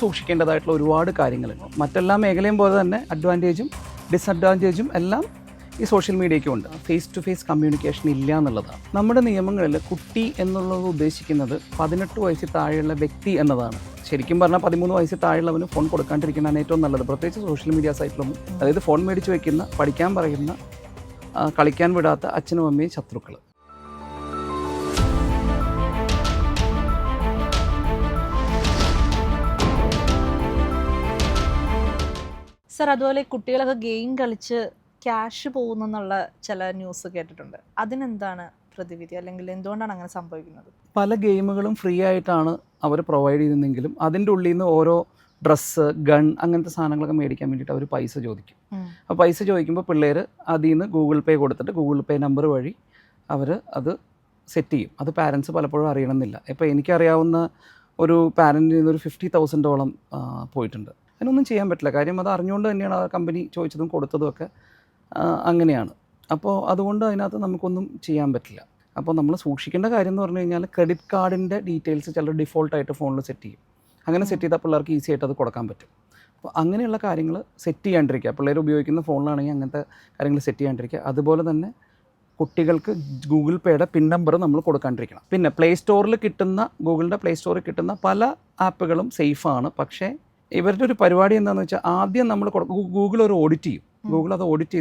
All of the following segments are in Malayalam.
സൂക്ഷിക്കേണ്ടതായിട്ടുള്ള ഒരുപാട് കാര്യങ്ങളുണ്ട്. മറ്റെല്ലാ മേഖലയും പോലെ തന്നെ അഡ്വാൻറ്റേജും ഡിസഡ്വാൻറ്റേജും എല്ലാം ഈ സോഷ്യൽ മീഡിയയ്ക്കും ഉണ്ട്. ഫേസ് ടു ഫേസ് കമ്മ്യൂണിക്കേഷൻ ഇല്ല എന്നുള്ളതാണ്. നമ്മുടെ നിയമങ്ങളിൽ കുട്ടി എന്നുള്ളത് ഉദ്ദേശിക്കുന്നത് 18 വയസ്സിൽ താഴെയുള്ള വ്യക്തി എന്നതാണ്. ശരിക്കും പറഞ്ഞാൽ 13 വയസ്സിൽ താഴെയുള്ളവന് ഫോൺ കൊടുക്കാണ്ടിരിക്കുന്നതാണ് ഏറ്റവും നല്ലത്. പ്രത്യേകിച്ച് സോഷ്യൽ മീഡിയ സൈറ്റിലൊന്നും. അതായത് ഫോൺ മേടിച്ച് വയ്ക്കുന്ന, പഠിക്കാൻ പറയുന്ന, കളിക്കാൻ വിടാത്ത അച്ഛനും അമ്മയും ശത്രുക്കൾ. സർ, അതുപോലെ കുട്ടികളൊക്കെ ഗെയിം കളിച്ച് ക്യാഷ് പോകുന്നെന്നുള്ള ചില ന്യൂസ് കേട്ടിട്ടുണ്ട്. അതിനെന്താണ് പ്രതിവിധി, അല്ലെങ്കിൽ എന്തുകൊണ്ടാണ് അങ്ങനെ സംഭവിക്കുന്നത്? പല ഗെയിമുകളും ഫ്രീ ആയിട്ടാണ് അവർ പ്രൊവൈഡ് ചെയ്യുന്നതെങ്കിലും അതിൻ്റെ ഉള്ളിൽ നിന്ന് ഓരോ ഡ്രസ്സ്, ഗൺ, അങ്ങനത്തെ സാധനങ്ങളൊക്കെ മേടിക്കാൻ വേണ്ടിയിട്ട് അവർ പൈസ ചോദിക്കും. അപ്പോൾ പൈസ ചോദിക്കുമ്പോൾ പിള്ളേർ അതിൽ നിന്ന് ഗൂഗിൾ പേ കൊടുത്തിട്ട് ഗൂഗിൾ പേ നമ്പർ വഴി അവർ അത് സെറ്റ് ചെയ്യും. അത് പാരൻസ് പലപ്പോഴും അറിയണമെന്നില്ല. ഇപ്പോൾ എനിക്കറിയാവുന്ന ഒരു പാരൻറ്റിൽ നിന്നൊരു 50,000-ഓളം പോയിട്ടുണ്ട്. അതിനൊന്നും ചെയ്യാൻ പറ്റില്ല. കാര്യം അത് അറിഞ്ഞുകൊണ്ട് തന്നെയാണ് ആ കമ്പനി ചോദിച്ചതും കൊടുത്തതും ഒക്കെ അങ്ങനെയാണ്. അപ്പോൾ അതുകൊണ്ട് അതിനകത്ത് നമുക്കൊന്നും ചെയ്യാൻ പറ്റില്ല. അപ്പോൾ നമ്മൾ സൂക്ഷിക്കേണ്ട കാര്യം എന്ന് പറഞ്ഞു കഴിഞ്ഞാൽ ക്രെഡിറ്റ് കാർഡിൻ്റെ ഡീറ്റെയിൽസ് ചിലർ ഡിഫോൾട്ടായിട്ട് ഫോണിൽ സെറ്റ് ചെയ്യും. അങ്ങനെ സെറ്റ് ചെയ്താൽ പിള്ളേർക്ക് ഈസി ആയിട്ട് അത് കൊടുക്കാൻ പറ്റും. അപ്പോൾ അങ്ങനെയുള്ള കാര്യങ്ങൾ സെറ്റ് ചെയ്യാണ്ടിരിക്കുക. പിള്ളേർ ഉപയോഗിക്കുന്ന ഫോണിലാണെങ്കിൽ അങ്ങനത്തെ കാര്യങ്ങൾ സെറ്റ് ചെയ്യാണ്ടിരിക്കുക. അതുപോലെ തന്നെ കുട്ടികൾക്ക് ഗൂഗിൾ പേയുടെ പിൻ നമ്പർ നമ്മൾ കൊടുക്കാണ്ടിരിക്കണം. പിന്നെ ഗൂഗിളിൻ്റെ പ്ലേ സ്റ്റോറിൽ കിട്ടുന്ന പല ആപ്പുകളും സേഫാണ്. പക്ഷേ ഇവരുടെ ഒരു പരിപാടി എന്താണെന്ന് വെച്ചാൽ ആദ്യം നമ്മൾ ഗൂഗിൾ ഒരു ഓഡിറ്റ് ചെയ്യും. ഗൂഗിൾ അത് ഓഡിറ്റ്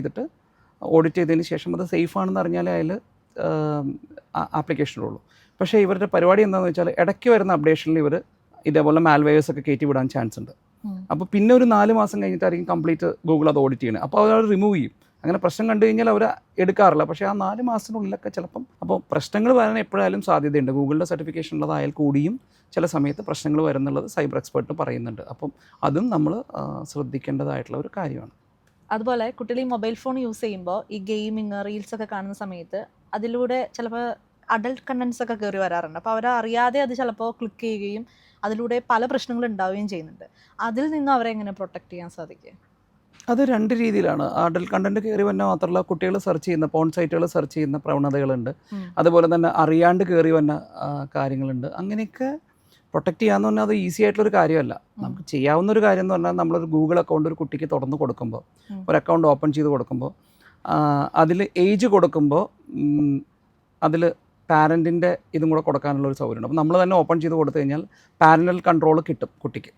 ചെയ്തതിന് ശേഷം അത് സേഫ് ആണെന്ന് അറിഞ്ഞാലേ അതിൽ ആപ്ലിക്കേഷനുള്ളൂ. പക്ഷേ ഇവരുടെ പരിപാടി എന്താണെന്ന് വെച്ചാൽ ഇടയ്ക്ക് വരുന്ന അപ്ഡേഷനിൽ ഇവർ ഇതേപോലെ മാൽവെയേഴ്സ് ഒക്കെ കയറ്റി വിടാൻ ചാൻസ് ഉണ്ട്. അപ്പോൾ പിന്നെ ഒരു 4 മാസം കഴിഞ്ഞിട്ടായിരിക്കും കംപ്ലീറ്റ് ഗൂഗിൾ അത് ഓഡിറ്റ് ചെയ്യണത്. അപ്പോൾ അവർ റിമൂവ് ചെയ്യും. അങ്ങനെ പ്രശ്നം കണ്ടു കഴിഞ്ഞാൽ അവർ എടുക്കാറില്ല. പക്ഷേ ആ 4 മാസത്തിനുള്ളിലൊക്കെ ചിലപ്പം അപ്പോൾ പ്രശ്നങ്ങൾ വരാൻ എപ്പോഴായാലും സാധ്യതയുണ്ട്. ഗൂഗിളിൻ്റെ സർട്ടിഫിക്കേഷൻ ഉള്ളതായാൽ കൂടിയും ചില സമയത്ത് പ്രശ്നങ്ങൾ വരുന്നുള്ളത് സൈബർ എക്സ്പേർട്ട് പറയുന്നുണ്ട്. അപ്പം അതും നമ്മൾ ശ്രദ്ധിക്കേണ്ടതായിട്ടുള്ള ഒരു കാര്യമാണ്. അതുപോലെ കുട്ടികൾ ഈ മൊബൈൽ ഫോൺ യൂസ് ചെയ്യുമ്പോൾ ഈ ഗെയിമിങ്, റീൽസ് ഒക്കെ കാണുന്ന സമയത്ത് അതിലൂടെ ചിലപ്പോൾ അഡൾട്ട് കണ്ടൻസ് ഒക്കെ കയറി വരാറുണ്ട്. അപ്പോൾ അവരറിയാതെ അത് ചിലപ്പോൾ ക്ലിക്ക് ചെയ്യുകയും അതിലൂടെ പല പ്രശ്നങ്ങളും ഉണ്ടാവുകയും ചെയ്യുന്നുണ്ട്. അതിൽ നിന്ന് അവരെ എങ്ങനെ പ്രൊട്ടക്റ്റ് ചെയ്യാൻ സാധിക്കുക? അത് 2 രീതിയിലാണ്. അഡൽട്ട് കണ്ടന്റ് കയറി വന്ന മാത്രമല്ല, കുട്ടികൾ സെർച്ച് ചെയ്യുന്ന പോൺ സൈറ്റുകൾ സെർച്ച് ചെയ്യുന്ന പ്രവണതകളുണ്ട്. അതുപോലെ തന്നെ അറിയാണ്ട് കയറി വന്ന കാര്യങ്ങളുണ്ട്. അങ്ങനെയൊക്കെ പ്രൊട്ടക്റ്റ് ചെയ്യാന്ന് പറഞ്ഞാൽ അത് ഈസി ആയിട്ടുള്ളൊരു കാര്യമല്ല. നമുക്ക് ചെയ്യാവുന്ന ഒരു കാര്യം എന്ന് പറഞ്ഞാൽ നമ്മളൊരു ഗൂഗിൾ അക്കൗണ്ട് ഒരു കുട്ടിക്ക് തുറന്ന് കൊടുക്കുമ്പോൾ, ഒരു അക്കൗണ്ട് ഓപ്പൺ ചെയ്ത് കൊടുക്കുമ്പോൾ അതിൽ ഏജ് കൊടുക്കുമ്പോൾ അതിൽ പാരൻറ്റിൻ്റെ ഇതും കൂടെ കൊടുക്കാനുള്ളൊരു സൗകര്യമുണ്ട്. അപ്പോൾ നമ്മൾ തന്നെ ഓപ്പൺ ചെയ്ത് കൊടുത്തു കഴിഞ്ഞാൽ പാരൻ്റൽ കൺട്രോൾ കിട്ടും കുട്ടിക്ക്.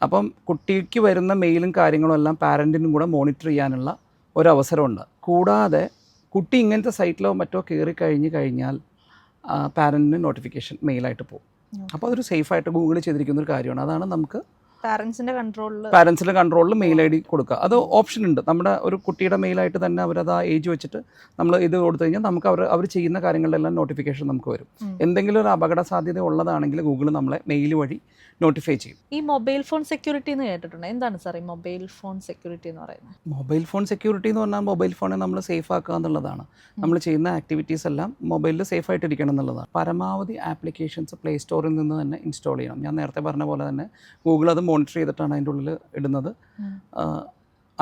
അപ്പം കുട്ടിക്ക് വരുന്ന മെയിലും കാര്യങ്ങളും എല്ലാം പാരൻറ്റിനും കൂടെ മോണിറ്റർ ചെയ്യാനുള്ള ഒരവസരമുണ്ട്. കൂടാതെ കുട്ടി ഇങ്ങനത്തെ സൈറ്റിലോ മറ്റോ കയറി കഴിഞ്ഞാൽ പാരൻറ്റിന് നോട്ടിഫിക്കേഷൻ മെയിലായിട്ട് പോകും. അപ്പോൾ അതൊരു സേഫായിട്ട് ഗൂഗിൾ ചെയ്തിരിക്കുന്ന ഒരു കാര്യമാണ്. അതാണ് നമുക്ക് പാരൻസിൻ്റെ കൺട്രോളിൽ മെയിൽ ID കൊടുക്കുക. അത് ഓപ്ഷൻ ഉണ്ട്. നമ്മുടെ ഒരു കുട്ടിയുടെ മെയിലായിട്ട് തന്നെ അവരത് ആ ഏജ് വെച്ചിട്ട് നമ്മൾ ഇത് കൊടുത്തു കഴിഞ്ഞാൽ നമുക്ക് അവർ ചെയ്യുന്ന കാര്യങ്ങളിലെല്ലാം നോട്ടിഫിക്കേഷൻ നമുക്ക് വരും. എന്തെങ്കിലും ഒരു അപകട സാധ്യത ഉള്ളതാണെങ്കിൽ ഗൂഗിൾ നമ്മളെ മെയിൽ വഴി നോട്ടിഫൈ ചെയ്യും. ഈ മൊബൈൽ ഫോൺ സെക്യൂരിറ്റി എന്ന് കേട്ടിട്ടുണ്ട്. എന്താണ് സാർ ഈ മൊബൈൽ ഫോൺ സെക്യൂരിറ്റി എന്ന് പറയുന്നത്? മൊബൈൽ ഫോൺ സെക്യൂരിറ്റി എന്ന് പറഞ്ഞാൽ മൊബൈൽ ഫോണെ നമ്മൾ സേഫ് ആക്കുക എന്നുള്ളതാണ്. നമ്മൾ ചെയ്യുന്ന ആക്ടിവിറ്റീസ് എല്ലാം മൊബൈലിൽ സേഫ് ആയിട്ട് ഇരിക്കണം എന്നുള്ളതാണ്. പരമാവധി ആപ്ലിക്കേഷൻസ് പ്ലേ സ്റ്റോറിൽ നിന്ന് തന്നെ ഇൻസ്റ്റാൾ ചെയ്യണം. ഞാൻ നേരത്തെ പറഞ്ഞ പോലെ തന്നെ ഗൂഗിൾ അത് മോണിറ്റർ ചെയ്തിട്ടാണ് അതിൻ്റെ ഉള്ളിൽ ഇടുന്നത്.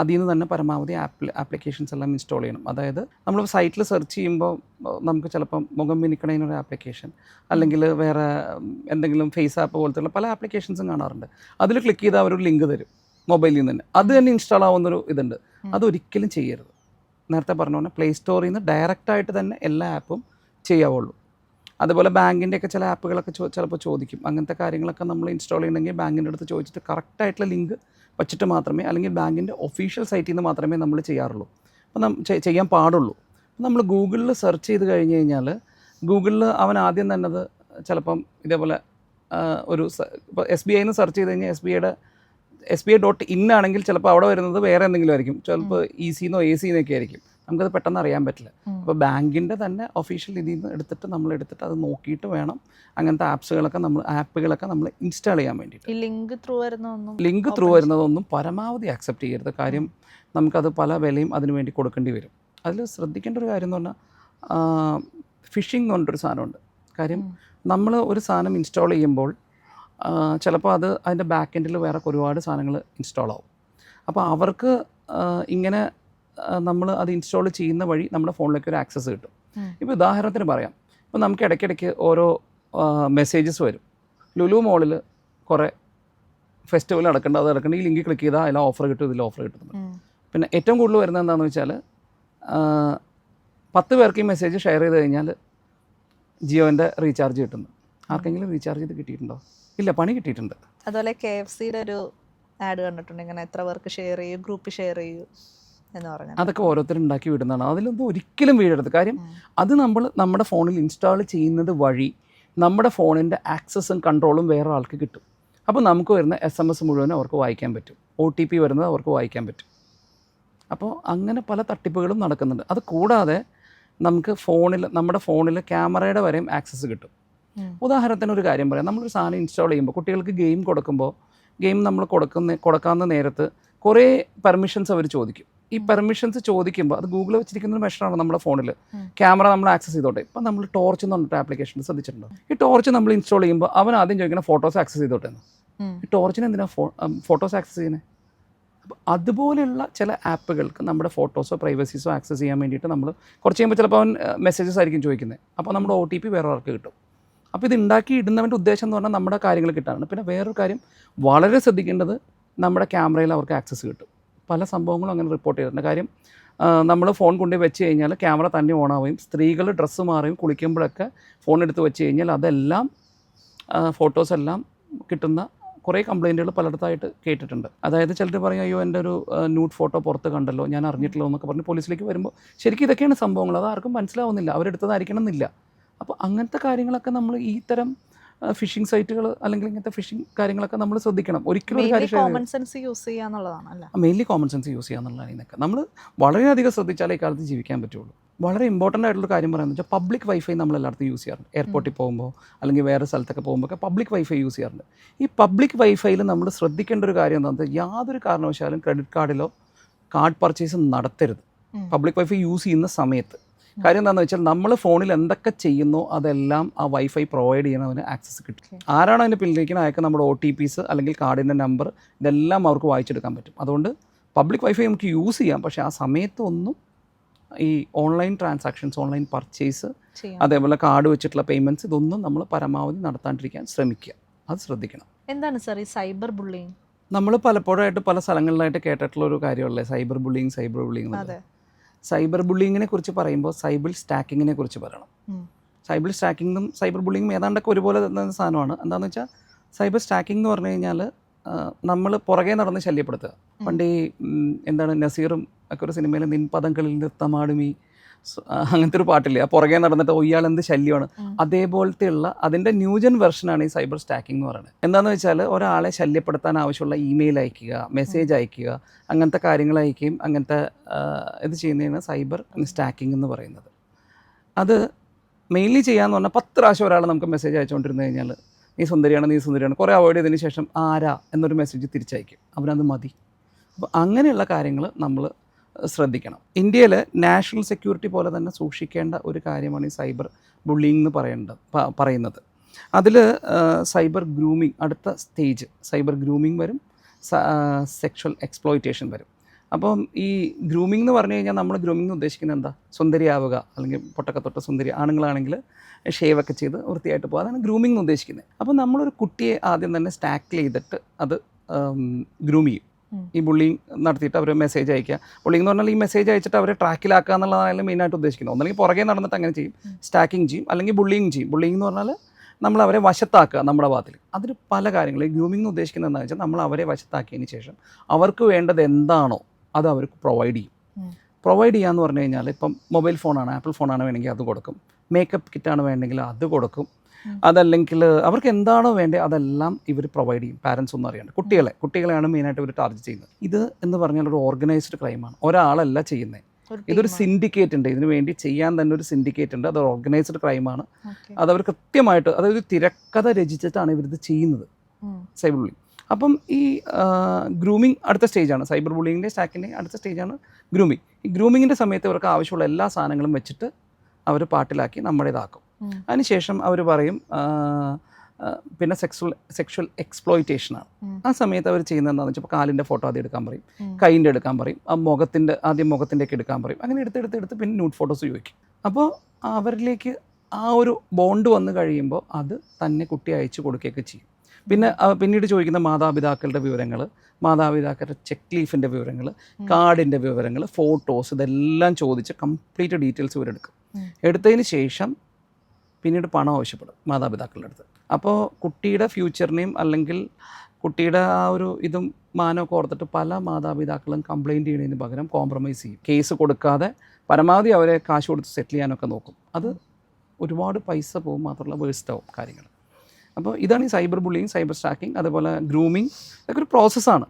അതിൽ നിന്ന് തന്നെ പരമാവധി ആപ്ലിക്കേഷൻസ് എല്ലാം ഇൻസ്റ്റാൾ ചെയ്യണം. അതായത് നമ്മൾ സൈറ്റിൽ സെർച്ച് ചെയ്യുമ്പോൾ നമുക്ക് ചിലപ്പം മുഖം മിനിക്കണതിനൊരു ആപ്ലിക്കേഷൻ, അല്ലെങ്കിൽ വേറെ എന്തെങ്കിലും ഫേസ് ആപ്പ് പോലത്തെ പല ആപ്ലിക്കേഷൻസും കാണാറുണ്ട്. അതിൽ ക്ലിക്ക് ചെയ്താൽ അവരൊരു ലിങ്ക് തരും മൊബൈലിൽ നിന്ന് തന്നെ. അത് തന്നെ ഇൻസ്റ്റാൾ ആവുന്നൊരു ഇതുണ്ട്. അതൊരിക്കലും ചെയ്യരുത്. നേരത്തെ പറഞ്ഞ പോലെ പ്ലേ സ്റ്റോറിൽ നിന്ന് ഡയറക്റ്റായിട്ട് തന്നെ എല്ലാ ആപ്പും ചെയ്യാവുള്ളൂ. അതുപോലെ ബാങ്കിൻ്റെയൊക്കെ ചില ആപ്പുകളൊക്കെ ചിലപ്പോൾ ചോദിക്കും. അങ്ങനത്തെ കാര്യങ്ങളൊക്കെ നമ്മൾ ഇൻസ്റ്റാൾ ചെയ്യണമെങ്കിൽ ബാങ്കിൻ്റെ അടുത്ത് ചോദിച്ചിട്ട് കറക്റ്റായിട്ടുള്ള ലിങ്ക് വച്ചിട്ട് മാത്രമേ, അല്ലെങ്കിൽ ബാങ്കിൻ്റെ ഒഫീഷ്യൽ സൈറ്റിൽ നിന്ന് മാത്രമേ നമ്മൾ ചെയ്യാറുള്ളൂ. അപ്പം ചെയ്യാൻ പാടുള്ളൂ. നമ്മൾ ഗൂഗിളിൽ സെർച്ച് ചെയ്ത് കഴിഞ്ഞ് കഴിഞ്ഞാൽ ഗൂഗിളിൽ അവൻ ആദ്യം തന്നെ അത് ചിലപ്പം ഇതേപോലെ ഒരു ഇപ്പോൾ SBIന്ന് സെർച്ച് ചെയ്ത് കഴിഞ്ഞാൽ SBI.in ആണെങ്കിൽ ചിലപ്പോൾ അവിടെ വരുന്നത് വേറെ എന്തെങ്കിലും ആയിരിക്കും. ചിലപ്പോൾ EC-ന്നോ AC-ന്നൊക്കെ ആയിരിക്കും. നമുക്കത് പെട്ടെന്ന് അറിയാൻ പറ്റില്ല. അപ്പോൾ ബാങ്കിൻ്റെ തന്നെ ഒഫീഷ്യൽ ഇതിൽ നിന്ന് എടുത്തിട്ട് അത് നോക്കിയിട്ട് വേണം അങ്ങനത്തെ ആപ്പുകളൊക്കെ നമ്മൾ ഇൻസ്റ്റാൾ ചെയ്യാൻ വേണ്ടിയിട്ട്. ലിങ്ക് ത്രൂ വരുന്നതൊന്നും പരമാവധി ആക്സെപ്റ്റ് ചെയ്യരുത്. കാര്യം നമുക്കത് പല വിലയും അതിന് വേണ്ടി കൊടുക്കേണ്ടി വരും. അതിൽ ശ്രദ്ധിക്കേണ്ട ഒരു കാര്യം എന്ന് പറഞ്ഞാൽ ഫിഷിംഗ് എന്ന് പറഞ്ഞിട്ടൊരു സാധനമുണ്ട്. കാര്യം നമ്മൾ ഒരു സാധനം ഇൻസ്റ്റാൾ ചെയ്യുമ്പോൾ ചിലപ്പോൾ അതിൻ്റെ ബാക്ക് എൻഡിൽ വേറെ ഒരുപാട് സാധനങ്ങൾ ഇൻസ്റ്റാൾ ആവും. അപ്പോൾ അവർക്ക് ഇങ്ങനെ നമ്മൾ അത് ഇൻസ്റ്റാൾ ചെയ്യുന്ന വഴി നമ്മുടെ ഫോണിലേക്ക് ഒരു ആക്സസ് കിട്ടും. ഇപ്പോൾ ഉദാഹരണത്തിന് പറയാം, ഇപ്പോൾ നമുക്ക് ഇടയ്ക്കിടയ്ക്ക് ഓരോ മെസ്സേജസ് വരും. ലുലു മോളിൽ കുറേ ഫെസ്റ്റിവൽ നടക്കേണ്ട അത് നടക്കേണ്ട ഈ ലിങ്കിൽ ക്ലിക്ക് ചെയ്താൽ അതിൽ ഓഫർ കിട്ടും, ഇതിൽ ഓഫർ കിട്ടുന്നു. പിന്നെ ഏറ്റവും കൂടുതൽ വരുന്നത് എന്താണെന്ന് വെച്ചാൽ 10 പേർക്ക് ഈ മെസ്സേജ് ഷെയർ ചെയ്ത് കഴിഞ്ഞാൽ ജിയോൻ്റെ റീചാർജ് കിട്ടുന്നു. ആർക്കെങ്കിലും റീചാർജ് ചെയ്ത് കിട്ടിയിട്ടുണ്ടോ? ഇല്ല, പണി കിട്ടിയിട്ടുണ്ട്. അതുപോലെ KFCയുടെ ഒരു ആഡ് കണ്ടിട്ടുണ്ട്, ഇങ്ങനെ എത്ര പേർക്ക് ഷെയർ ചെയ്യൂ, ഗ്രൂപ്പ് ഷെയർ ചെയ്യൂ എന്ന് പറഞ്ഞു. അതൊക്കെ ഓരോരുത്തരും ഉണ്ടാക്കി വിടുന്നതാണ്. അതിലൊന്നും ഒരിക്കലും വീഴരുത്. കാര്യം അത് നമ്മുടെ ഫോണിൽ ഇൻസ്റ്റാൾ ചെയ്യുന്നത് വഴി നമ്മുടെ ഫോണിൻ്റെ ആക്സസും കൺട്രോളും വേറെ ആൾക്ക് കിട്ടും. അപ്പോൾ നമുക്ക് വരുന്ന SMS മുഴുവനും അവർക്ക് വായിക്കാൻ പറ്റും, OTP വരുന്നത് അവർക്ക് വായിക്കാൻ പറ്റും. അപ്പോൾ അങ്ങനെ പല തട്ടിപ്പുകളും നടക്കുന്നുണ്ട്. അത് കൂടാതെ നമുക്ക് നമ്മുടെ ഫോണിൽ ക്യാമറയുടെ വരെയും ആക്സസ് കിട്ടും. ഉദാഹരണത്തിന് ഒരു കാര്യം പറയാം. നമ്മളൊരു സാധനം ഇൻസ്റ്റാൾ ചെയ്യുമ്പോൾ കുട്ടികൾക്ക് ഗെയിം കൊടുക്കുമ്പോൾ ഗെയിം നമ്മൾ കൊടുക്കാവുന്ന നേരത്ത് കുറേ പെർമിഷൻസ് അവർ ചോദിക്കും. ഈ പെർമിഷൻസ് ചോദിക്കുമ്പോൾ അത് ഗൂഗിൾ വെച്ചിരിക്കുന്ന ഒരു മെഷറാണ് നമ്മുടെ ഫോണിൽ. ക്യാമറ നമ്മൾ ആക്സസ് ചെയ്തോട്ടെ. ഇപ്പം നമ്മൾ ടോർച്ച് എന്ന് പറഞ്ഞിട്ട് ആപ്ലിക്കേഷൻ ശ്രദ്ധിച്ചിട്ടുണ്ടോ? ഈ ടോർച്ച് നമ്മൾ ഇൻസ്റ്റാൾ ചെയ്യുമ്പോൾ അവൻ ആദ്യം ചോദിക്കുന്ന ഫോട്ടോസ് ആക്സസ് ചെയ്തോട്ടെ എന്ന്. ഈ ടോർച്ചിന് എന്തിനാണ് ഫോട്ടോസ് ആക്സസ് ചെയ്യുന്നത്? അപ്പോൾ അതുപോലെയുള്ള ചില ആപ്പുകൾക്ക് നമ്മുടെ ഫോട്ടോസോ പ്രൈവസീസോ ആക്സസ് ചെയ്യാൻ വേണ്ടിയിട്ട് നമ്മൾ കുറച്ച് കഴിയുമ്പോൾ ചിലപ്പോൾ അവൻ മെസ്സേജസ് ആയിരിക്കും ചോദിക്കുന്നത്. അപ്പോൾ നമ്മുടെ OTP വേറെ ആൾക്ക് കിട്ടും. അപ്പോൾ ഇത് ഉണ്ടാക്കി ഇടുന്നവൻ്റെ ഉദ്ദേശം എന്ന് പറഞ്ഞാൽ നമ്മുടെ കാര്യങ്ങൾ കിട്ടാനാണ്. പിന്നെ വേറൊരു കാര്യം വളരെ ശ്രദ്ധിക്കേണ്ടത്, നമ്മുടെ ക്യാമറയിൽ അവർക്ക് ആക്സസ് കിട്ടും. പല സംഭവങ്ങളും അങ്ങനെ റിപ്പോർട്ട് ചെയ്തിട്ടുണ്ട്. കാര്യം നമ്മൾ ഫോൺ കൊണ്ടുപോയി വെച്ച് കഴിഞ്ഞാൽ ക്യാമറ തന്നെ ഓണാവുകയും സ്ത്രീകൾ ഡ്രസ്സ് മാറുകയും കുളിക്കുമ്പോഴൊക്കെ ഫോൺ എടുത്ത് വെച്ച് കഴിഞ്ഞാൽ അതെല്ലാം ഫോട്ടോസ് എല്ലാം കിട്ടുന്ന കുറേ കംപ്ലയിൻറ്റുകൾ പലയിടത്തായിട്ട് കേട്ടിട്ടുണ്ട്. അതായത് ചിലർ പറയും, അയ്യോ എൻ്റെ ഒരു ന്യൂഡ് ഫോട്ടോ പുറത്ത് കണ്ടല്ലോ, ഞാൻ അറിഞ്ഞിട്ടില്ല എന്നൊക്കെ പറഞ്ഞ് പോലീസിലേക്ക് വരുമ്പോൾ ശരിക്കും ഇതൊക്കെയാണ് സംഭവങ്ങൾ. അത് ആർക്കും മനസ്സിലാവുന്നില്ല, അവരെടുത്തതായിരിക്കണം എന്നില്ല. അപ്പോൾ അങ്ങനത്തെ കാര്യങ്ങളൊക്കെ നമ്മൾ ഈ തരം ഫിഷിംഗ് സൈറ്റുകൾ അല്ലെങ്കിൽ ഇങ്ങനത്തെ ഫിഷിംഗ് കാര്യങ്ങളൊക്കെ നമ്മൾ ശ്രദ്ധിക്കണം. ഒരിക്കലും ഒരു കാര്യം കോമൺ സെൻസ് യൂസ് ചെയ്യാന്നുള്ളതാണ്. മെയിൻലി കോമൺ സെൻസ് യൂസ് ചെയ്യാന്നുള്ളതാണ്. ഇതിനൊക്കെ നമ്മൾ വളരെയധികം ശ്രദ്ധിച്ചാലേ ഈ കാലത്ത് ജീവിക്കാൻ പറ്റുള്ളൂ. വളരെ ഇമ്പോർട്ടൻ്റ് ആയിട്ടുള്ള കാര്യം പറയുന്നത് വെച്ചാൽ പബ്ലിക് വൈഫൈ നമ്മൾ എല്ലായിടത്തും യൂസ് ചെയ്യാറുണ്ട്. എയർപോർട്ടിൽ പോകുമ്പോൾ അല്ലെങ്കിൽ വേറെ സ്ഥലത്തൊക്കെ പോകുമ്പോൾ ഒക്കെ പബ്ലിക് വൈഫൈ യൂസ് ചെയ്യാറുണ്ട്. ഈ പബ്ലിക് വൈഫൈയിൽ നമ്മൾ ശ്രദ്ധിക്കേണ്ട ഒരു കാര്യം എന്താണെന്ന് വെച്ചാൽ യാതൊരു കാരണവശാലും ക്രെഡിറ്റ് കാർഡിലോ കാർഡ് പർച്ചേസ് നടത്തരുത് പബ്ലിക് വൈഫൈ യൂസ് ചെയ്യുന്ന സമയത്ത്. കാര്യം എന്താണെന്ന് വെച്ചാൽ നമ്മൾ ഫോണിൽ എന്തൊക്കെ ചെയ്യുന്നോ അതെല്ലാം ആ വൈഫൈ പ്രൊവൈഡ് ചെയ്യണതിന് ആക്സസ് കിട്ടും. ആരാണോ അതിൻ്റെ പിന്നിലേക്കുന്നത് അയക്കുക നമ്മുടെ OTPs അല്ലെങ്കിൽ കാർഡിൻ്റെ നമ്പർ ഇതെല്ലാം അവർക്ക് വായിച്ചെടുക്കാൻ പറ്റും. അതുകൊണ്ട് പബ്ലിക് വൈഫൈ നമുക്ക് യൂസ് ചെയ്യാം, പക്ഷേ ആ സമയത്തൊന്നും ഈ ഓൺലൈൻ ട്രാൻസാക്ഷൻസ്, ഓൺലൈൻ പർച്ചേസ്, അതേപോലെ കാർഡ് വെച്ചിട്ടുള്ള പേയ്മെൻറ്റ്സ് ഇതൊന്നും നമ്മൾ പരമാവധി നടത്താണ്ടിരിക്കാൻ ശ്രമിക്കുക. അത് ശ്രദ്ധിക്കണം. എന്താണ് സാർ ഈ സൈബർ ബുള്ളിങ്? നമ്മൾ പലപ്പോഴായിട്ട് പല സ്ഥലങ്ങളിലായിട്ട് കേട്ടിട്ടുള്ള ഒരു കാര്യമല്ലേ സൈബർ ബുള്ളിങ്. സൈബർ ബുള്ളിങ്ങിനെ കുറിച്ച് പറയുമ്പോൾ സൈബർ സ്റ്റാക്കിങ്ങിനെ കുറിച്ച് പറയണം. സൈബർ സ്റ്റാക്കിങ്ങും സൈബർ ബുള്ളിങ്ങും ഏതാണ്ടൊക്കെ ഒരുപോലെ തന്നെ സാധനമാണ്. എന്താണെന്ന് വെച്ചാൽ സൈബർ സ്റ്റാക്കിംഗ് എന്ന് പറഞ്ഞു കഴിഞ്ഞാൽ നമ്മൾ പുറകെ നടന്ന് ശല്യപ്പെടുത്തുക. പണ്ട് ഈ എന്താണ് നസീറും ഒക്കെ ഒരു സിനിമയിൽ നിൻപദങ്ങളിൽ നൃത്തമാടുമീ അങ്ങനത്തെ ഒരു പാട്ടില്ലേ, ആ പുറകെ നടന്നിട്ട് ഇയാൾ എന്ത് ശല്യമാണ്, അതേപോലത്തെയുള്ള അതിൻ്റെ ന്യൂജൻ വെർഷനാണ് ഈ സൈബർ സ്റ്റാക്കിംഗ് എന്ന് പറയുന്നത്. എന്താണെന്ന് വെച്ചാൽ ഒരാളെ ശല്യപ്പെടുത്താൻ ആവശ്യമുള്ള ഇമെയിൽ അയക്കുക, മെസ്സേജ് അയക്കുക, അങ്ങനത്തെ കാര്യങ്ങൾ അയക്കുകയും അങ്ങനത്തെ ഇത് ചെയ്യുന്നതാണ് സൈബർ സ്റ്റാക്കിംഗ് എന്ന് പറയുന്നത്. അത് മെയിൻലി ചെയ്യാമെന്ന് പറഞ്ഞാൽ 10 പ്രാവശ്യം ഒരാൾ നമുക്ക് മെസ്സേജ് അയച്ചുകൊണ്ടിരുന്നു കഴിഞ്ഞാൽ നീ സുന്ദരിയാണ് കുറേ അവോയ്ഡ് ചെയ്തതിന് ശേഷം ആരാ എന്നൊരു മെസ്സേജ് തിരിച്ചയക്കും, അവനത് മതി. അപ്പോൾ അങ്ങനെയുള്ള കാര്യങ്ങൾ നമ്മൾ ശ്രദ്ധിക്കണം. ഇന്ത്യയിൽ നാഷണൽ സെക്യൂരിറ്റി പോലെ തന്നെ സൂക്ഷിക്കേണ്ട ഒരു കാര്യമാണ് ഈ സൈബർ ബുള്ളിങ് എന്ന് പറയുന്നത്. അതിൽ സൈബർ ഗ്രൂമിങ് അടുത്ത സ്റ്റേജ്, സൈബർ ഗ്രൂമിങ് വരും, സെക്ഷൽ എക്സ്പ്ലോയിറ്റേഷൻ വരും. അപ്പം ഈ ഗ്രൂമിംഗ് എന്ന് പറഞ്ഞു കഴിഞ്ഞാൽ നമ്മൾ ഗ്രൂമിംഗ് ഉദ്ദേശിക്കുന്നത് എന്താ, സുന്ദരിയാവുക, അല്ലെങ്കിൽ പൊട്ടൊക്കെ തൊട്ട് സുന്ദരി, ആണുങ്ങളാണെങ്കിൽ ഷേവൊക്കെ ചെയ്ത് വൃത്തിയായിട്ട് പോകുക, അതാണ് ഗ്രൂമിംഗ് എന്ന് ഉദ്ദേശിക്കുന്നത്. അപ്പം നമ്മളൊരു കുട്ടിയെ ആദ്യം തന്നെ സ്റ്റാക്കിൽ ചെയ്തിട്ട് അത് ഗ്രൂം ചെയ്യും. ഈ ബുള്ളിങ് നടത്തിയിട്ട് അവർ മെസ്സേജ് അയക്കുക. ബുള്ളിങ് എന്ന് പറഞ്ഞാൽ ഈ മെസ്സേജ് അയച്ചിട്ട് അവരെ ട്രാക്കിലാക്കുക എന്നുള്ളതാണ് മെയിനായിട്ട് ഉദ്ദേശിക്കുന്നത്. ഒന്നെങ്കിൽ പുറകെ നടന്നിട്ട് അങ്ങനെ ചെയ്യും, സ്റ്റാക്കിങ് ചെയ്യും, അല്ലെങ്കിൽ ബുള്ളിങ് ചെയ്യും. ബുള്ളിങ് എന്ന് പറഞ്ഞാൽ നമ്മൾ അവരെ വശത്താക്കുക നമ്മുടെ ഭാഗത്തിൽ. അതിന് പല കാര്യങ്ങൾ. ഈ ഗ്രൂമിംഗ് ഉദ്ദേശിക്കുന്നത് എന്താണെന്ന് വെച്ചാൽ നമ്മൾ അവരെ വശത്താക്കിയതിന് ശേഷം അവർക്ക് വേണ്ടത് എന്താണോ അത് അവർക്ക് പ്രൊവൈഡ് ചെയ്യും. പ്രൊവൈഡ് ചെയ്യാന്ന് പറഞ്ഞു കഴിഞ്ഞാൽ ഇപ്പം മൊബൈൽ ഫോണാണ്, ആപ്പിൾ ഫോണാണ് വേണമെങ്കിൽ അത് കൊടുക്കും, മേക്കപ്പ് കിറ്റാണ് വേണമെങ്കിൽ അത് കൊടുക്കും, അതല്ലെങ്കിൽ അവർക്ക് എന്താണോ വേണ്ടത് അതെല്ലാം ഇവർ പ്രൊവൈഡ് ചെയ്യും. പാരൻസ് ഒന്നും അറിയാണ്ട് കുട്ടികളെയാണ് മെയിനായിട്ട് ഇവർ ടാർഗറ്റ് ചെയ്യുന്നത്. ഇത് എന്ന് പറഞ്ഞാൽ ഒരു ഓർഗനൈസ്ഡ് ക്രൈമാണ്, ഒരാളല്ല ചെയ്യുന്നത്. ഇതൊരു സിൻഡിക്കേറ്റ് ഉണ്ട്, ഇതിനു വേണ്ടി ചെയ്യാൻ തന്നെ ഒരു സിൻഡിക്കേറ്റ് ഉണ്ട്. അത് ഓർഗനൈസ്ഡ് ക്രൈമാണ്. അതവർ കൃത്യമായിട്ട്, അതായത് തിരക്കഥ രചിച്ചിട്ടാണ് ഇവരിത് ചെയ്യുന്നത്, സൈബർ ബുള്ളിങ്. അപ്പം ഈ ഗ്രൂമിങ് അടുത്ത സ്റ്റേജാണ്, സൈബർ ബുള്ളിങ്ങിൻ്റെ സ്റ്റാക്കിൻ്റെ അടുത്ത സ്റ്റേജാണ് ഗ്രൂമിങ്. ഈ ഗ്രൂമിങ്ങിൻ്റെ സമയത്ത് ഇവർക്ക് ആവശ്യമുള്ള എല്ലാ സാധനങ്ങളും വെച്ചിട്ട് അവർ പാട്ടിലാക്കി നമ്മുടേതാക്കും. അതിനുശേഷം അവർ പറയും പിന്നെ സെക്ഷൽ എക്സ്പ്ലോയിറ്റേഷനാണ്. ആ സമയത്ത് അവർ ചെയ്യുന്നത് എന്താണെന്ന് വെച്ചാൽ കാലിൻ്റെ ഫോട്ടോ ആദ്യം എടുക്കാൻ പറയും, കൈൻ്റെ എടുക്കാൻ പറയും, ആദ്യം മുഖത്തിൻ്റെയൊക്കെ എടുക്കാൻ പറയും. അങ്ങനെ എടുത്ത് പിന്നെ ന്യൂഡ് ഫോട്ടോസ് ചോദിക്കും. അപ്പോൾ അവരിലേക്ക് ആ ഒരു ബോണ്ട് വന്നു കഴിയുമ്പോൾ അത് തന്നെ കുട്ടി അയച്ചു കൊടുക്കുകയൊക്കെ ചെയ്യും. പിന്നെ പിന്നീട് ചോദിക്കുന്ന മാതാപിതാക്കളുടെ വിവരങ്ങൾ, മാതാപിതാക്കളുടെ ചെക്ക് ലീഫിൻ്റെ വിവരങ്ങൾ, കാർഡിൻ്റെ വിവരങ്ങൾ, ഫോട്ടോസ്, ഇതെല്ലാം ചോദിച്ച് കംപ്ലീറ്റ് ഡീറ്റെയിൽസ് ഇവരെടുക്കും. എടുത്തതിന് ശേഷം പിന്നീട് പണം ആവശ്യപ്പെടും മാതാപിതാക്കളുടെ അടുത്ത്. അപ്പോൾ കുട്ടിയുടെ ഫ്യൂച്ചറിനെയും അല്ലെങ്കിൽ കുട്ടിയുടെ ആ ഒരു ഇതും മാനമൊക്കെ ഓർത്തിട്ട് പല മാതാപിതാക്കളും കംപ്ലയിൻറ്റ് ചെയ്യുന്നതിന് പകരം കോംപ്രമൈസ് ചെയ്യും. കേസ് കൊടുക്കാതെ പരമാവധി അവരെ കാശ് കൊടുത്ത് സെറ്റിൽ ചെയ്യാനൊക്കെ നോക്കും. അത് ഒരുപാട് പൈസ പോകും, മാത്രമല്ല വേസ്റ്റാവും കാര്യങ്ങൾ. അപ്പോൾ ഇതാണ് ഈ സൈബർ ബുള്ളിങ്, സൈബർ സ്റ്റാക്കിങ്, അതുപോലെ ഗ്രൂമിങ്. ഇതൊക്കെ ഒരു പ്രോസസ്സാണ്.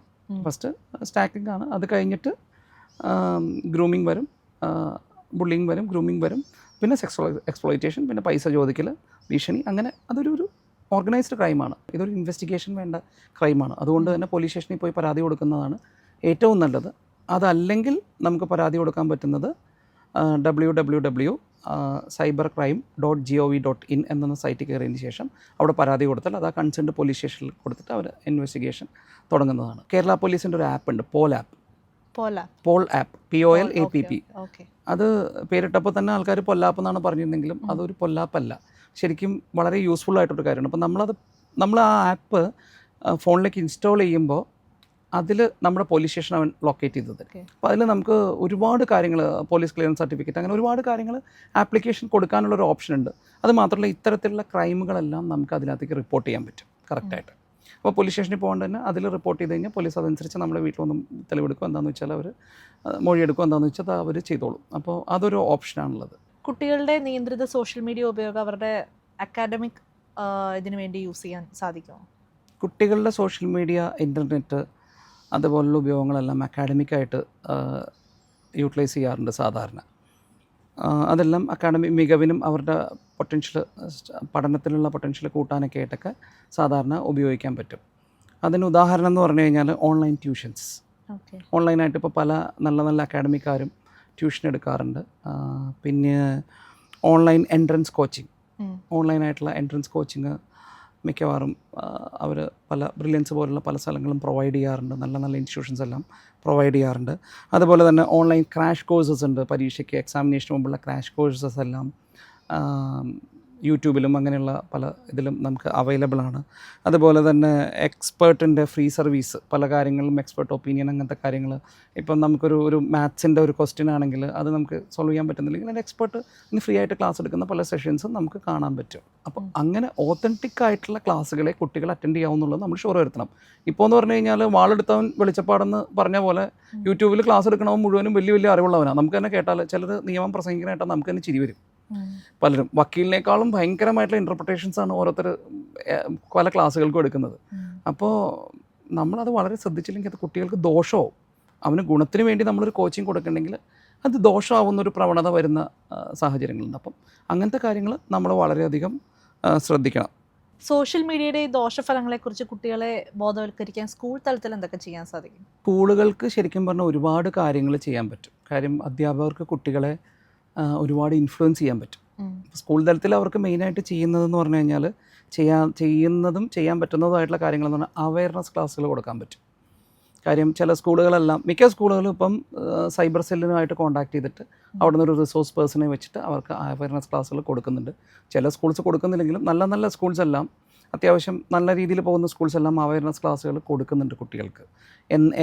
ഫസ്റ്റ് സ്റ്റാക്കിംഗ് ആണ്, അത് കഴിഞ്ഞിട്ട് ഗ്രൂമിങ് വരും, ബുള്ളിങ് വരും, ഗ്രൂമിങ് വരും, പിന്നെ എക്സ്പ്ലോയിറ്റേഷൻ, പിന്നെ പൈസ ചോദിക്കൽ, ഭീഷണി, അങ്ങനെ അതൊരു ഓർഗനൈസ്ഡ് ക്രൈമാണ്. ഇതൊരു ഇൻവെസ്റ്റിഗേഷൻ വേണ്ട ക്രൈമാണ്. അതുകൊണ്ട് തന്നെ പോലീസ് സ്റ്റേഷനിൽ പോയി പരാതി കൊടുക്കുന്നതാണ് ഏറ്റവും നല്ലത്. അതല്ലെങ്കിൽ നമുക്ക് പരാതി കൊടുക്കാൻ പറ്റുന്നത് www.cybercrime.gov.in എന്ന സൈറ്റിൽ കയറിയതിന് ശേഷം അവിടെ പരാതി കൊടുത്താൽ അത് ആ കൺസേൺഡ് പോലീസ് സ്റ്റേഷനിൽ കൊടുത്തിട്ട് അവർ ഇൻവെസ്റ്റിഗേഷൻ തുടങ്ങുന്നതാണ്. കേരള പോലീസിൻ്റെ ഒരു ആപ്പ് ഉണ്ട്, പോൾ ആപ്പ്. POLAPP. അത് പേരിട്ടപ്പോൾ തന്നെ ആൾക്കാർ പൊല്ലാപ്പ് എന്നാണ് പറഞ്ഞിരുന്നെങ്കിലും അതൊരു പൊല്ലാപ്പല്ല, ശരിക്കും വളരെ യൂസ്ഫുൾ ആയിട്ടൊരു കാര്യമാണ്. അപ്പോൾ നമ്മൾ ആ ആപ്പ് ഫോണിലേക്ക് ഇൻസ്റ്റാൾ ചെയ്യുമ്പോൾ അതിൽ നമ്മുടെ പോലീസ് സ്റ്റേഷൻ അവൻ ലൊക്കേറ്റ് ചെയ്തത്. അപ്പോൾ അതിൽ നമുക്ക് ഒരുപാട് കാര്യങ്ങൾ, പോലീസ് ക്ലിയറൻസ് സർട്ടിഫിക്കറ്റ്, അങ്ങനെ ഒരുപാട് കാര്യങ്ങൾ ആപ്ലിക്കേഷൻ കൊടുക്കാനുള്ളൊരു ഓപ്ഷൻ ഉണ്ട്. അത് മാത്രമല്ല ഇത്തരത്തിലുള്ള ക്രൈമുകളെല്ലാം നമുക്ക് അതിനകത്തേക്ക് റിപ്പോർട്ട് ചെയ്യാൻ പറ്റും കറക്റ്റായിട്ട്. അപ്പോൾ പോലീസ് സ്റ്റേഷനിൽ പോകാണ്ട് തന്നെ അതിൽ റിപ്പോർട്ട് ചെയ്ത് കഴിഞ്ഞാൽ പോലീസ് അതനുസരിച്ച് നമ്മുടെ വീട്ടിലൊന്നും തെളിവെടുക്കുക, എന്താണെന്ന് വെച്ചാൽ അവർ മൊഴിയെടുക്കുക, എന്താണെന്ന് വെച്ചാൽ അത് അവർ ചെയ്തോളും. അപ്പോൾ അതൊരു ഓപ്ഷനാണുള്ളത്. കുട്ടികളുടെ നിയന്ത്രിത സോഷ്യൽ മീഡിയ ഉപയോഗം അവരുടെ അക്കാഡമിക് ഇതിനു വേണ്ടി യൂസ് ചെയ്യാൻ സാധിക്കുമോ? കുട്ടികളുടെ സോഷ്യൽ മീഡിയ, ഇൻ്റർനെറ്റ് അതുപോലുള്ള ഉപയോഗങ്ങളെല്ലാം അക്കാഡമിക്കായിട്ട് യൂട്ടിലൈസ് ചെയ്യാറുണ്ട് സാധാരണ. അതെല്ലാം അക്കാഡമിക് മികവിനും അവരുടെ പൊട്ടൻഷ്യൽ, പഠനത്തിലുള്ള പൊട്ടൻഷ്യൽ കൂട്ടാനൊക്കെ ആയിട്ടൊക്കെ സാധാരണ ഉപയോഗിക്കാൻ പറ്റും. അതിന് ഉദാഹരണം എന്ന് പറഞ്ഞു കഴിഞ്ഞാൽ ഓൺലൈൻ ട്യൂഷൻസ്. ഓൺലൈനായിട്ട് ഇപ്പോൾ പല നല്ല നല്ല അക്കാഡമിക്കാരും ട്യൂഷൻ എടുക്കാറുണ്ട്. പിന്നെ ഓൺലൈൻ എൻട്രൻസ് കോച്ചിങ്, ഓൺലൈനായിട്ടുള്ള എൻട്രൻസ് കോച്ചിങ് മിക്കവാറും അവർ പല ബ്രില്യൻസ് പോലുള്ള പല സ്ഥലങ്ങളും പ്രൊവൈഡ് ചെയ്യാറുണ്ട്. നല്ല നല്ല ഇൻസ്റ്റിറ്റ്യൂഷൻസ് എല്ലാം പ്രൊവൈഡ് ചെയ്യാറുണ്ട്. അതുപോലെ തന്നെ ഓൺലൈൻ ക്രാഷ് കോഴ്സസ് ഉണ്ട്. പരീക്ഷയ്ക്ക് എക്സാമിനേഷന് മുമ്പുള്ള ക്രാഷ് കോഴ്സസ് എല്ലാം യൂട്യൂബിലും അങ്ങനെയുള്ള പല ഇതിലും നമുക്ക് അവൈലബിൾ ആണ്. അതുപോലെ തന്നെ എക്സ്പേർട്ടിൻ്റെ ഫ്രീ സർവീസ്, പല കാര്യങ്ങളിലും എക്സ്പേർട്ട് ഒപ്പീനിയൻ, അങ്ങനത്തെ കാര്യങ്ങൾ. ഇപ്പം നമുക്കൊരു മാത്സിൻ്റെ ഒരു ക്വസ്റ്റ്യൻ ആണെങ്കിൽ അത് നമുക്ക് സോൾവ് ചെയ്യാൻ പറ്റുന്നില്ലെങ്കിൽ അതിൻ്റെ എക്സ്പേർട്ട് ഫ്രീ ആയിട്ട് ക്ലാസ് എടുക്കുന്ന പല സെഷൻസും നമുക്ക് കാണാൻ പറ്റും. അപ്പോൾ അങ്ങനെ ഓത്തൻറ്റിക് ആയിട്ടുള്ള ക്ലാസ്സുകളെ കുട്ടികൾ അറ്റൻഡ് ചെയ്യാവുന്നുള്ളത് നമ്മൾ ഷുവർ വരുത്തണം. ഇപ്പോൾ എന്ന് പറഞ്ഞു കഴിഞ്ഞാൽ വാളെടുത്തവൻ വെളിച്ചപ്പാടെന്ന് പറഞ്ഞ പോലെ യൂട്യൂബിൽ ക്ലാസ് എടുക്കണവൻ മുഴുവനും വലിയ വലിയ അറിവുള്ളവനാണ്. നമുക്ക് തന്നെ കേട്ടാൽ ചിലർ നിയമം പ്രസംഗിക്കാനായിട്ടാൽ നമുക്ക് തന്നെ ചിരി വരും. പലരും വക്കീലിനേക്കാളും ഭയങ്കരമായിട്ടുള്ള ഇൻ്റർപ്രിട്ടേഷൻസാണ് ഓരോരുത്തർ പല ക്ലാസ്സുകൾക്കും എടുക്കുന്നത്. അപ്പോൾ നമ്മളത് വളരെ ശ്രദ്ധിച്ചില്ലെങ്കിൽ അത് കുട്ടികൾക്ക് ദോഷമാവും. അവന് ഗുണത്തിന് വേണ്ടി നമ്മളൊരു കോച്ചിങ് കൊടുക്കണമെങ്കിൽ അത് ദോഷമാവുന്നൊരു പ്രവണത വരുന്ന സാഹചര്യങ്ങളുണ്ട്. അപ്പം അങ്ങനത്തെ കാര്യങ്ങൾ നമ്മൾ വളരെയധികം ശ്രദ്ധിക്കണം. സോഷ്യൽ മീഡിയയുടെ ദോഷഫലങ്ങളെക്കുറിച്ച് കുട്ടികളെ ബോധവൽക്കരിക്കാൻ സ്കൂൾ തലത്തിൽ എന്തൊക്കെ ചെയ്യാൻ സാധിക്കും? സ്കൂളുകൾക്ക് ശരിക്കും പറഞ്ഞാൽ ഒരുപാട് കാര്യങ്ങൾ ചെയ്യാൻ പറ്റും. കാര്യം അധ്യാപകർക്ക് കുട്ടികളെ ഒരുപാട് ഇൻഫ്ലുവൻസ് ചെയ്യാൻ പറ്റും. സ്കൂൾ തലത്തിൽ അവർക്ക് മെയിനായിട്ട് ചെയ്യുന്നതെന്ന് പറഞ്ഞു കഴിഞ്ഞാൽ ചെയ്യാൻ പറ്റുന്നതായിട്ടുള്ള കാര്യങ്ങളെന്ന് പറഞ്ഞാൽ അവയർനെസ് ക്ലാസ്സുകൾ കൊടുക്കാൻ പറ്റും. കാര്യം ചില സ്കൂളുകളെല്ലാം, മിക്ക സ്കൂളുകളും ഇപ്പം സൈബർ സെല്ലുമായിട്ട് കോൺടാക്ട് ചെയ്തിട്ട് അവിടെ നിന്നൊരു റിസോഴ്സ് പേഴ്സണെ വെച്ചിട്ട് അവർക്ക് അവയർനെസ് ക്ലാസ്സുകൾ കൊടുക്കുന്നുണ്ട്. ചില സ്കൂൾസ് കൊടുക്കുന്നില്ലെങ്കിലും നല്ല നല്ല സ്കൂൾസ് എല്ലാം, അത്യാവശ്യം നല്ല രീതിയിൽ പോകുന്ന സ്കൂൾസ് എല്ലാം അവയർനെസ് ക്ലാസ്സുകൾ കൊടുക്കുന്നുണ്ട് കുട്ടികൾക്ക്.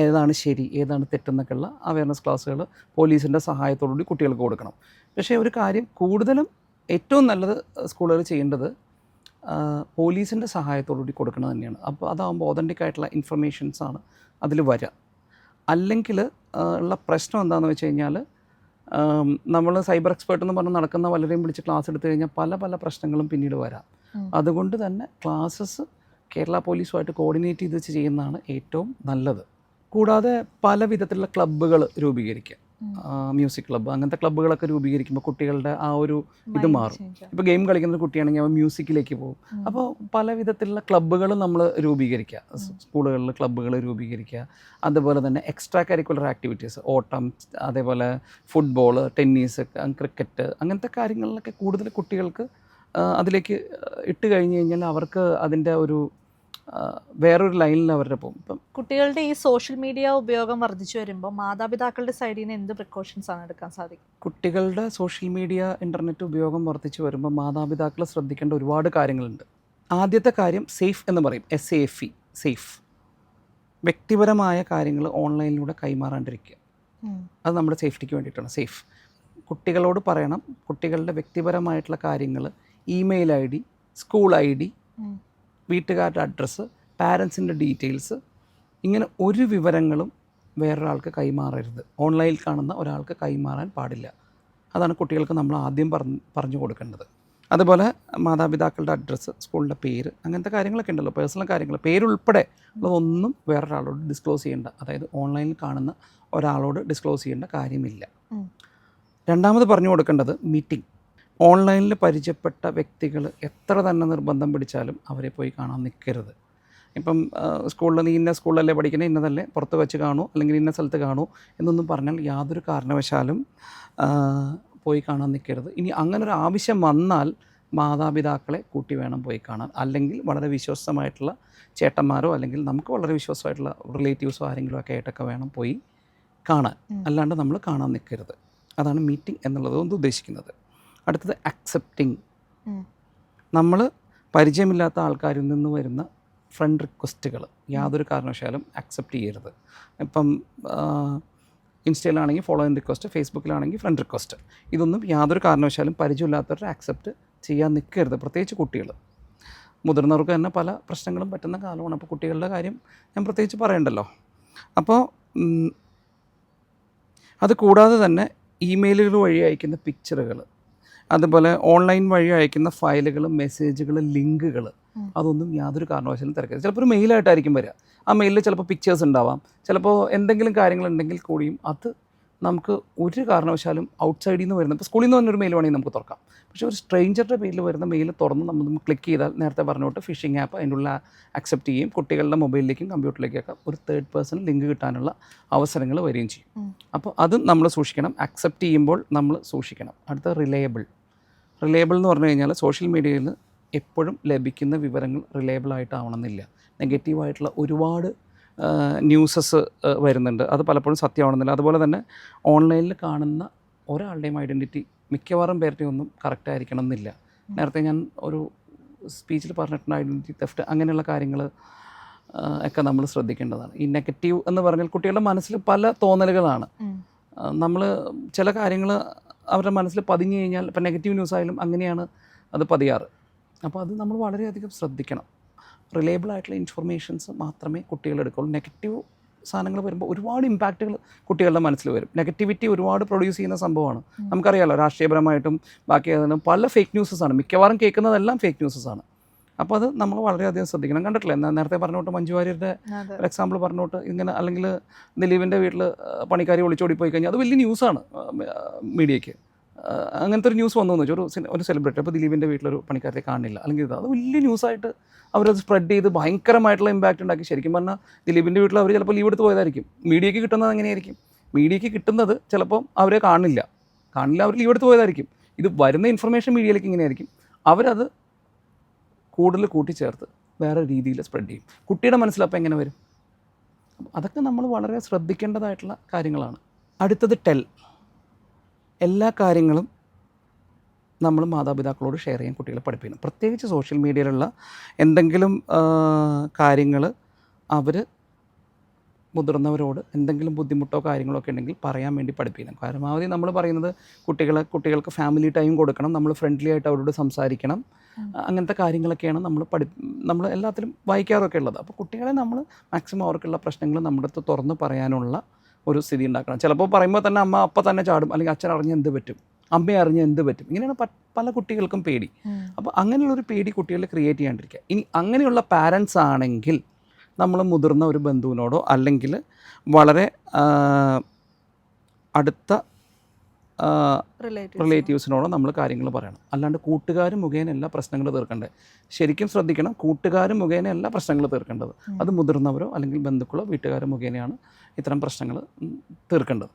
ഏതാണ് ശരി, ഏതാണ് തെറ്റെന്നൊക്കെയുള്ള അവയർനെസ് ക്ലാസ്സുകൾ പോലീസിൻ്റെ സഹായത്തോടുകൂടി കുട്ടികൾക്ക് കൊടുക്കണം. പക്ഷേ ഒരു കാര്യം കൂടുതലും ഏറ്റവും നല്ലത് സ്കൂളുകൾ ചെയ്യേണ്ടത് പോലീസിൻ്റെ സഹായത്തോടുകൂടി കൊടുക്കുന്നത് തന്നെയാണ്. അപ്പോൾ അതാകുമ്പോൾ ഓതൻറ്റിക് ആയിട്ടുള്ള ഇൻഫർമേഷൻസാണ് അതിൽ വരിക. അല്ലെങ്കിൽ ഉള്ള പ്രശ്നം എന്താണെന്ന് വെച്ച് കഴിഞ്ഞാൽ നമ്മൾ സൈബർ എക്സ്പേർട്ട് എന്ന് പറഞ്ഞ് നടക്കുന്ന പലരെയും വിളിച്ച് ക്ലാസ് എടുത്തു കഴിഞ്ഞാൽ പല പല പ്രശ്നങ്ങളും പിന്നീട് വരാം. അതുകൊണ്ട് തന്നെ ക്ലാസ്സസ് കേരള പോലീസുമായിട്ട് കോർഡിനേറ്റ് ചെയ്ത് ചെയ്യുന്നതാണ് ഏറ്റവും നല്ലത്. കൂടാതെ പല വിധത്തിലുള്ള ക്ലബ്ബുകൾ രൂപീകരിക്കുക, മ്യൂസിക് ക്ലബ്ബ്, അങ്ങനത്തെ ക്ലബ്ബുകളൊക്കെ രൂപീകരിക്കുമ്പോൾ കുട്ടികളുടെ ആ ഒരു ഇത് മാറും. ഇപ്പോൾ ഗെയിം കളിക്കുന്ന ഒരു കുട്ടിയാണെങ്കിൽ അവൻ മ്യൂസിക്കിലേക്ക് പോകും. അപ്പോൾ പല വിധത്തിലുള്ള ക്ലബ്ബുകൾ നമ്മൾ രൂപീകരിക്കുക, സ്കൂളുകളിൽ ക്ലബ്ബുകൾ രൂപീകരിക്കുക. അതുപോലെ തന്നെ എക്സ്ട്രാ കരിക്കുലർ ആക്ടിവിറ്റീസ്, ഓട്ടം, അതേപോലെ ഫുട്ബോൾ, ടെന്നീസ്, ക്രിക്കറ്റ്, അങ്ങനത്തെ കാര്യങ്ങളിലൊക്കെ കൂടുതൽ കുട്ടികൾക്ക് അതിലേക്ക് ഇട്ട് കഴിഞ്ഞ് കഴിഞ്ഞാൽ അവർക്ക് അതിൻ്റെ ഒരു വേറൊരു ലൈനിൽ അവരുടെ പോകും. ഇപ്പം കുട്ടികളുടെ ഈ സോഷ്യൽ മീഡിയ ഉപയോഗം വർദ്ധിച്ചു വരുമ്പോൾ മാതാപിതാക്കളുടെ സൈഡിൽ നിന്ന് എന്ത് പ്രിക്കോഷൻസ് ആണ് എടുക്കാൻ സാധിക്കും? കുട്ടികളുടെ സോഷ്യൽ മീഡിയ, ഇൻ്റർനെറ്റ് ഉപയോഗം വർദ്ധിച്ചു വരുമ്പോൾ മാതാപിതാക്കൾ ശ്രദ്ധിക്കേണ്ട ഒരുപാട് കാര്യങ്ങളുണ്ട്. ആദ്യത്തെ കാര്യം സേഫ് എന്ന് പറയും, SAFE, സേഫ്. വ്യക്തിപരമായ കാര്യങ്ങൾ ഓൺലൈനിലൂടെ കൈമാറാണ്ടിരിക്കുക. അത് നമ്മുടെ സേഫ്റ്റിക്ക് വേണ്ടിയിട്ടാണ് സേഫ്. കുട്ടികളോട് പറയണം, കുട്ടികളുടെ വ്യക്തിപരമായിട്ടുള്ള കാര്യങ്ങൾ, ഇമെയിൽ ID, സ്കൂൾ ID, വീട്ടുകാരുടെ അഡ്രസ്സ്, പാരൻസിൻ്റെ ഡീറ്റെയിൽസ്, ഇങ്ങനെ ഒരു വിവരങ്ങളും വേറൊരാൾക്ക് കൈമാറരുത്. ഓൺലൈനിൽ കാണുന്ന ഒരാൾക്ക് കൈമാറാൻ പാടില്ല. അതാണ് കുട്ടികൾക്ക് നമ്മൾ ആദ്യം പറഞ്ഞു കൊടുക്കേണ്ടത്. അതുപോലെ മാതാപിതാക്കളുടെ അഡ്രസ്സ്, സ്കൂളിൻ്റെ പേര്, അങ്ങനത്തെ കാര്യങ്ങളൊക്കെ ഉണ്ടല്ലോ, പേഴ്സണൽ കാര്യങ്ങൾ, പേരുൾപ്പെടെ ഉള്ളതൊന്നും വേറൊരാളോട് ഡിസ്ക്ലോസ് ചെയ്യേണ്ട, അതായത് ഓൺലൈനിൽ കാണുന്ന ഒരാളോട് ഡിസ്ക്ലോസ് ചെയ്യേണ്ട കാര്യമില്ല. രണ്ടാമത് പറഞ്ഞു കൊടുക്കേണ്ടത് മീറ്റിംഗ്. ഓൺലൈനിൽ പരിചയപ്പെട്ട വ്യക്തികൾ എത്ര തന്നെ നിർബന്ധം പിടിച്ചാലും അവരെ പോയി കാണാൻ നിൽക്കരുത്. ഇപ്പം സ്കൂളിൽ നീ ഇന്ന സ്കൂളിലല്ലേ പഠിക്കുന്നത്, ഇന്നതല്ലേ പുറത്ത് വെച്ച് കാണൂ, അല്ലെങ്കിൽ ഇന്ന സ്ഥലത്ത് കാണൂ എന്നൊന്നും പറഞ്ഞാൽ യാതൊരു കാരണവശാലും പോയി കാണാൻ നിൽക്കരുത്. ഇനി അങ്ങനൊരു ആവശ്യം വന്നാൽ മാതാപിതാക്കളെ കൂട്ടി വേണം പോയി കാണാൻ, അല്ലെങ്കിൽ വളരെ വിശ്വസ്തമായിട്ടുള്ള ചേട്ടന്മാരോ അല്ലെങ്കിൽ നമുക്ക് വളരെ വിശ്വാസമായിട്ടുള്ള റിലേറ്റീവ്സോ ആരെങ്കിലും ഒക്കെ ആയിട്ടൊക്കെ വേണം പോയി കാണാൻ, അല്ലാണ്ട് നമ്മൾ കാണാൻ നിൽക്കരുത്. അതാണ് മീറ്റിംഗ് എന്നുള്ളത് കൊണ്ട് ഉദ്ദേശിക്കുന്നത്. അടുത്തത് അക്സെപ്റ്റിംഗ്. നമ്മൾ പരിചയമില്ലാത്ത ആൾക്കാരിൽ നിന്ന് വരുന്ന ഫ്രണ്ട് റിക്വസ്റ്റുകൾ യാതൊരു കാരണവശാലും അക്സെപ്റ്റ് ചെയ്യരുത്. ഇപ്പം ഇൻസ്റ്റയിലാണെങ്കിൽ ഫോളോയിങ് റിക്വസ്റ്റ്, ഫേസ്ബുക്കിലാണെങ്കിൽ ഫ്രണ്ട് റിക്വസ്റ്റ്, ഇതൊന്നും യാതൊരു കാരണവശാലും പരിചയമില്ലാത്തവരുടെ അക്സെപ്റ്റ് ചെയ്യാൻ നിൽക്കരുത്. പ്രത്യേകിച്ച് കുട്ടികൾ. മുതിർന്നവർക്ക് തന്നെ പല പ്രശ്നങ്ങളും പറ്റുന്ന കാലമാണ്. അപ്പോൾ കുട്ടികളുടെ കാര്യം ഞാൻ പ്രത്യേകിച്ച് പറയണ്ടല്ലോ. അപ്പോൾ അത് കൂടാതെ തന്നെ ഇമെയിലുകൾ വഴി അയക്കുന്ന പിക്ചറുകൾ, അതുപോലെ ഓൺലൈൻ വഴി അയക്കുന്ന ഫയലുകൾ, മെസ്സേജുകൾ, ലിങ്കുകൾ, അതൊന്നും യാതൊരു കാരണവശാലും തിരക്കരുത്. ചിലപ്പോൾ ഒരു മെയിലായിട്ടായിരിക്കും വരിക. ആ മെയിലിൽ ചിലപ്പോൾ പിക്ചേഴ്സ് ഉണ്ടാവാം, ചിലപ്പോൾ എന്തെങ്കിലും കാര്യങ്ങളുണ്ടെങ്കിൽ കൂടിയും അത് നമുക്ക് ഒരു കാരണവശാലും ഔട്ട്സൈഡിൽ നിന്ന് വരുന്ന, ഇപ്പോൾ സ്കൂളിൽ നിന്ന് വന്നൊരു മെയിൽ വേണമെങ്കിൽ നമുക്ക് തുറക്കാം. പക്ഷേ ഒരു സ്ട്രേഞ്ചറുടെ പേരിൽ വരുന്ന മെയിൽ തുറന്ന് നമ്മൾ ക്ലിക്ക് ചെയ്താൽ നേരത്തെ പറഞ്ഞോട്ട് ഫിഷിംഗ് ആപ്പ് അതിനുള്ള അക്സെപ്റ്റ് ചെയ്യും. കുട്ടികളുടെ മൊബൈലിലേക്കും കമ്പ്യൂട്ടറിലേക്കൊക്കെ ഒരു തേർഡ് പേഴ്സൺ ലിങ്ക് കിട്ടാനുള്ള അവസരങ്ങൾ വരികയും ചെയ്യും. അപ്പോൾ അതും നമ്മൾ സൂക്ഷിക്കണം. അക്സെപ്റ്റ് ചെയ്യുമ്പോൾ നമ്മൾ സൂക്ഷിക്കണം. അടുത്ത റിലയബിൾ എന്ന് പറഞ്ഞു കഴിഞ്ഞാൽ സോഷ്യൽ മീഡിയയിൽ എപ്പോഴും ലഭിക്കുന്ന വിവരങ്ങൾ റിലയബിൾ ആയിട്ടാവണമെന്നില്ല. നെഗറ്റീവായിട്ടുള്ള ഒരുപാട് ന്യൂസസ് വരുന്നുണ്ട്, അത് പലപ്പോഴും സത്യമാവണമെന്നില്ല. അതുപോലെ തന്നെ ഓൺലൈനിൽ കാണുന്ന ഒരാളുടെയും ഐഡൻറ്റിറ്റി മിക്കവാറും പേരുടെയും ഒന്നും കറക്റ്റ് ആയിരിക്കണം എന്നില്ല. നേരത്തെ ഞാൻ ഒരു സ്പീച്ചിൽ പറഞ്ഞിട്ടുണ്ട്, ഐഡൻറ്റിറ്റി തെഫ്റ്റ് അങ്ങനെയുള്ള കാര്യങ്ങൾ ഒക്കെ നമ്മൾ ശ്രദ്ധിക്കേണ്ടതാണ്. ഈ നെഗറ്റീവ് എന്ന് പറഞ്ഞാൽ കുട്ടികളുടെ മനസ്സിൽ പല തോന്നലുകളാണ്. നമ്മൾ ചില കാര്യങ്ങൾ അവരുടെ മനസ്സിൽ പതിഞ്ഞു കഴിഞ്ഞാൽ, ഇപ്പം നെഗറ്റീവ് ന്യൂസ് ആയാലും അങ്ങനെയാണ് അത് പതിയാറ്. അപ്പോൾ അത് നമ്മൾ വളരെയധികം ശ്രദ്ധിക്കണം. റിലയബിൾ ആയിട്ടുള്ള ഇൻഫർമേഷൻസ് മാത്രമേ കുട്ടികൾ എടുക്കുള്ളൂ. നെഗറ്റീവ് സാധനങ്ങൾ വരുമ്പോൾ ഒരുപാട് ഇമ്പാക്റ്റുകൾ കുട്ടികളുടെ മനസ്സിൽ വരും. നെഗറ്റിവിറ്റി ഒരുപാട് പ്രൊഡ്യൂസ് ചെയ്യുന്ന സംഭവമാണ്. നമുക്കറിയാമല്ലോ, രാഷ്ട്രീയപരമായിട്ടും ബാക്കി പല ഫേക്ക് ന്യൂസസാണ്. മിക്കവാറും കേൾക്കുന്നതെല്ലാം ഫേക്ക് ന്യൂസസാണ്. അപ്പോൾ അത് നമ്മൾ വളരെയധികം ശ്രദ്ധിക്കണം. കണ്ടിട്ടില്ല, എന്നാൽ നേരത്തെ പറഞ്ഞോട്ട് മഞ്ജു വാര്യരുടെ ഒരു എക്സാമ്പിൾ പറഞ്ഞോട്ട് ഇങ്ങനെ, അല്ലെങ്കിൽ ദിലീപിൻ്റെ വീട്ടിൽ പണിക്കാരി ഒളിച്ചോടി പോയി കഴിഞ്ഞാൽ അത് വലിയ ന്യൂസാണ് മീഡിയയ്ക്ക്. അങ്ങനത്തെ ഒരു ന്യൂസ് വന്നു എന്ന് വെച്ചാൽ ഒരു സെലിബ്രിറ്റി, അപ്പോൾ ദിലീപിൻ്റെ വീട്ടിലൊരു പണിക്കാരത്തെ കാണില്ല, അല്ലെങ്കിൽ അത് വലിയ ന്യൂസായിട്ട് അവരത് സ്പ്രെഡ് ചെയ്ത് ഭയങ്കരമായിട്ടുള്ള ഇമ്പാക്റ്റ് ഉണ്ടാക്കി. ശരിക്കും പറഞ്ഞാൽ ദിലീപിൻ്റെ വീട്ടിൽ അവർ ചിലപ്പോൾ ലീവ് എടുത്ത് പോയതായിരിക്കും. മീഡിയയ്ക്ക് കിട്ടുന്നത് എങ്ങനെയായിരിക്കും? മീഡിയയ്ക്ക് കിട്ടുന്നത് ചിലപ്പം അവരെ കാണില്ല, അവർ ലീവ് എടുത്ത് പോയതായിരിക്കും. ഇത് വരുന്ന ഇൻഫർമേഷൻ മീഡിയയിലേക്ക് ഇങ്ങനെയായിരിക്കും. അവരത് കൂടുതൽ കൂട്ടിച്ചേർത്ത് വേറെ രീതിയിൽ സ്പ്രെഡ് ചെയ്യും. കുട്ടിയുടെ മനസ്സിലപ്പോൾ എങ്ങനെ വരും? അതൊക്കെ നമ്മൾ വളരെ ശ്രദ്ധിക്കേണ്ടതായിട്ടുള്ള കാര്യങ്ങളാണ്. അടുത്തത് എല്ലാ കാര്യങ്ങളും നമ്മൾ മാതാപിതാക്കളോട് ഷെയർ ചെയ്യാൻ കുട്ടികളെ പഠിപ്പിക്കണം. പ്രത്യേകിച്ച് സോഷ്യൽ മീഡിയയിലുള്ള എന്തെങ്കിലും കാര്യങ്ങൾ അവർ മുതിർന്നവരോട് എന്തെങ്കിലും ബുദ്ധിമുട്ടോ കാര്യങ്ങളോ ഒക്കെ ഉണ്ടെങ്കിൽ പറയാൻ വേണ്ടി പഠിപ്പിക്കണം. പരമാവധി നമ്മൾ പറയുന്നത് കുട്ടികൾക്ക് ഫാമിലി ടൈം കൊടുക്കണം, നമ്മൾ ഫ്രണ്ട്ലി ആയിട്ട് അവരോട് സംസാരിക്കണം, അങ്ങനത്തെ കാര്യങ്ങളൊക്കെയാണ് നമ്മൾ എല്ലാത്തിലും വായിക്കാറൊക്കെ ഉള്ളത്. അപ്പോൾ കുട്ടികളെ നമ്മൾ മാക്സിമം അവർക്കുള്ള പ്രശ്നങ്ങൾ നമ്മുടെ അടുത്ത് തുറന്ന് പറയാനുള്ള ഒരു സ്ഥിതി ഉണ്ടാക്കണം. ചിലപ്പോൾ പറയുമ്പോൾ തന്നെ അമ്മ അപ്പം തന്നെ ചാടും, അല്ലെങ്കിൽ അച്ഛൻ അറിഞ്ഞ് എന്ത് പറ്റും, അമ്മയെ അറിഞ്ഞ് എന്ത് പറ്റും, ഇങ്ങനെയാണ് പല കുട്ടികൾക്കും പേടി. അപ്പോൾ അങ്ങനെയുള്ളൊരു പേടി കുട്ടികളിൽ ക്രിയേറ്റ് ചെയ്യാണ്ടിരിക്കുക. ഇനി അങ്ങനെയുള്ള പാരൻസ് ആണെങ്കിൽ നമ്മൾ മുതിർന്ന ഒരു ബന്ധുവിനോടോ അല്ലെങ്കിൽ വളരെ അടുത്ത റിലേറ്റീവ്സിനോടോ നമ്മൾ കാര്യങ്ങൾ പറയണം. അല്ലാണ്ട് കൂട്ടുകാർ മുഖേന എല്ലാ പ്രശ്നങ്ങൾ തീർക്കേണ്ടത്. ശരിക്കും ശ്രദ്ധിക്കണം, കൂട്ടുകാർ മുഖേന എല്ലാ പ്രശ്നങ്ങൾ തീർക്കേണ്ടത്. അത് മുതിർന്നവരോ അല്ലെങ്കിൽ ബന്ധുക്കളോ വീട്ടുകാരോ മുഖേനയാണ് ഇത്തരം പ്രശ്നങ്ങൾ തീർക്കേണ്ടത്.